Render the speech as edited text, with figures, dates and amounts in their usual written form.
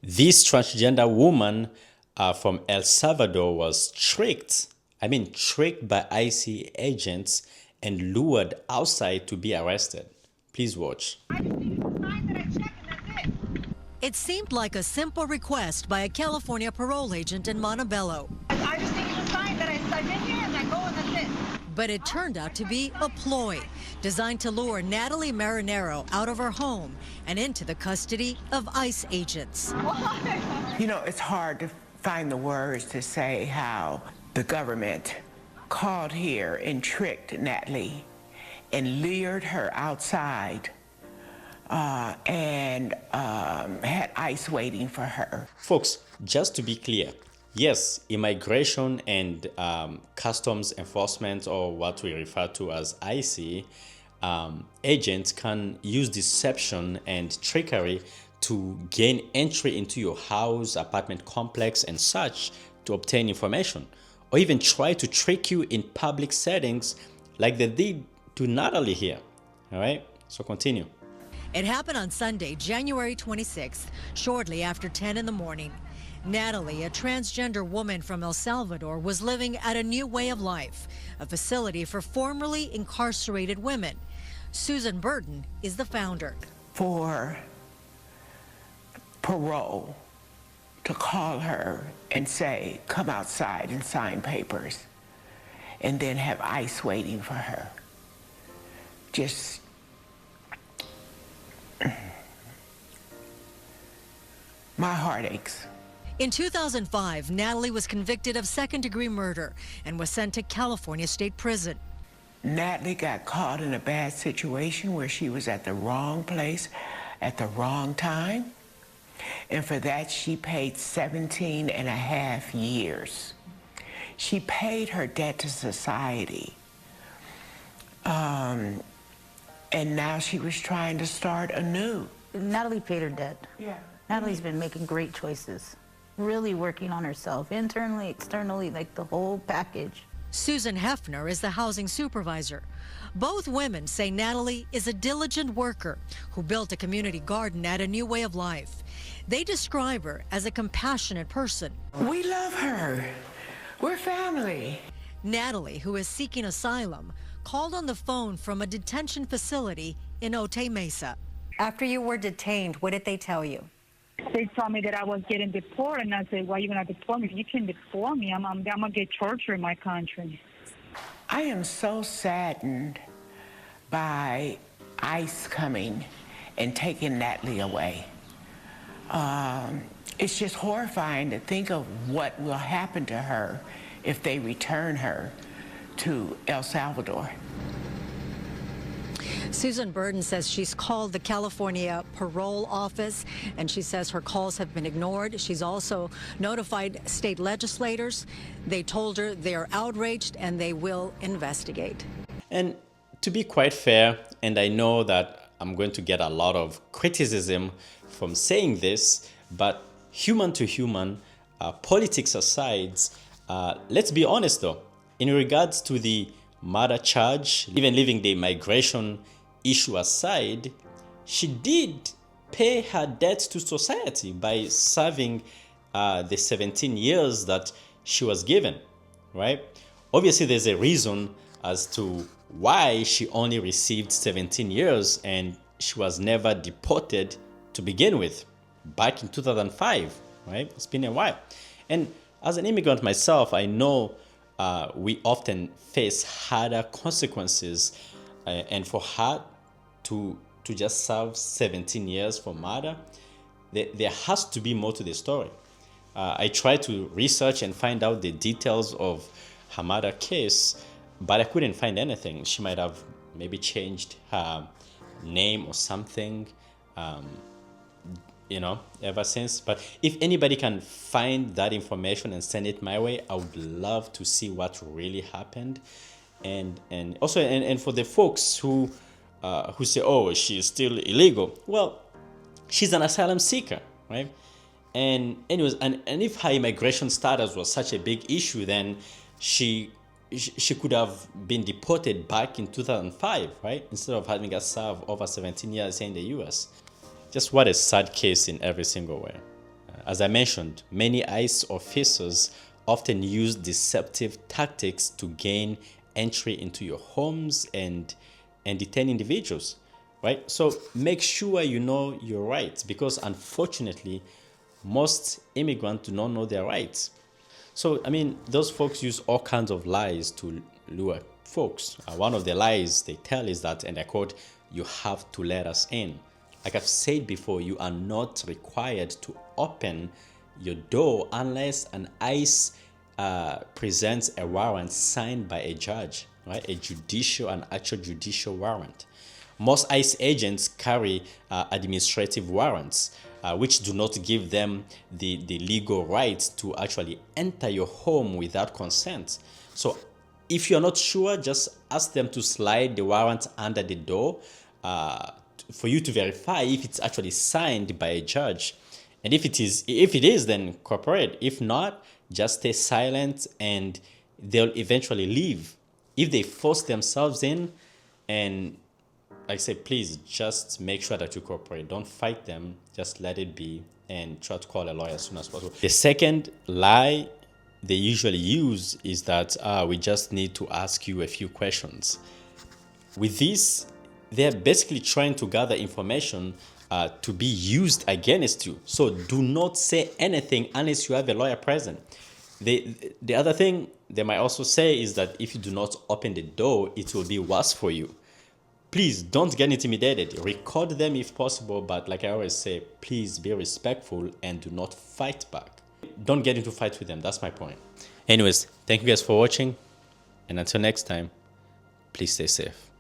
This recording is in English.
This transgender woman from El Salvador was tricked by IC agents and lured outside to be arrested. Please watch. It seemed like a simple request by a California parole agent in Montebello. I just need to sign that I've been here and I go and that's it. But it turned out to be a ploy designed to lure Natalie Marinero out of her home and into the custody of ICE agents. You know, it's hard to find the words to say how the government called here and tricked Natalie and lured her outside and had ICE waiting for her. Folks, just to be clear, yes, immigration and customs enforcement, or what we refer to as IC, agents can use deception and trickery to gain entry into your house, apartment complex, and such to obtain information, or even try to trick you in public settings like they did to Natalie here. All right, so continue. It happened on Sunday, January 26th, shortly after 10 in the morning. Natalie, a transgender woman from El Salvador, was living at a New Way of Life, a facility for formerly incarcerated women. Susan Burton is the founder. For parole to call her and say, come outside and sign papers, and then have ICE waiting for her. Just my heart aches. In 2005, Natalie was convicted of second-degree murder and was sent to California State Prison. Natalie got caught in a bad situation where she was at the wrong place at the wrong time. And for that, she paid 17 and a half years. She paid her debt to society. And now she was trying to start anew. Natalie paid her debt. Yeah. Natalie's been making great choices, really working on herself, internally, externally, like the whole package. Susan Hefner is the housing supervisor. Both women say Natalie is a diligent worker who built a community garden at a New Way of Life. They describe her as a compassionate person. We love her. We're family. Natalie, who is seeking asylum, called on the phone from a detention facility in Otay Mesa. After you were detained, what did they tell you? They told me that I was getting deported, and I said, why are you going to deport me? You can deport me. I'm going to get tortured in my country. I am so saddened by ICE coming and taking Natalie away. It's just horrifying to think of what will happen to her if they return her to El Salvador. Susan Burton says she's called the California Parole Office, and she says her calls have been ignored. She's also notified state legislators. They told her they're outraged and they will investigate. And to be quite fair, and I know that I'm going to get a lot of criticism from saying this, but human to human, politics aside, let's be honest though, in regards to the murder charge, even leaving the migration issue aside, she did pay her debt to society by serving the 17 years that she was given, right? Obviously, there's a reason as to why she only received 17 years and she was never deported to begin with, back in 2005, right? It's been a while. And as an immigrant myself, I know we often face harder consequences, and for her to just serve 17 years for murder, there has to be more to the story. I tried to research and find out the details of her murder case, but I couldn't find anything. She might have maybe changed her name or something, ever since. But if anybody can find that information and send it my way, I would love to see what really happened. And also, and for the folks who say, oh, she's still illegal. Well, she's an asylum seeker, right? And anyways, and if her immigration status was such a big issue, then she could have been deported back in 2005, right? Instead of having us serve over 17 years here in the U.S. Just what a sad case in every single way. as I mentioned, many ICE officers often use deceptive tactics to gain entry into your homes and detain individuals, right? So make sure you know your rights, because unfortunately, most immigrants do not know their rights. So, I mean, those folks use all kinds of lies to lure folks. One of the lies they tell is that, and I quote, "You have to let us in." Like I've said before, you are not required to open your door unless an ICE presents a warrant signed by a judge, right? An actual judicial warrant. Most ICE agents carry administrative warrants, which do not give them the legal rights to actually enter your home without consent. So if you're not sure, just ask them to slide the warrant under the door for you to verify if it's actually signed by a judge. And if it is, then cooperate. If not, just stay silent and they'll eventually leave. If they force themselves in, and like I say, please just make sure that you cooperate. Don't fight them. Just let it be and try to call a lawyer as soon as possible. The second lie they usually use is that we just need to ask you a few questions. With this, they're basically trying to gather information to be used against you. So do not say anything unless you have a lawyer present. The other thing they might also say is that if you do not open the door, it will be worse for you. Please don't get intimidated. Record them if possible, but like I always say, please be respectful and do not fight back. Don't get into fights with them. That's my point. Anyways, thank you guys for watching, and until next time, please stay safe.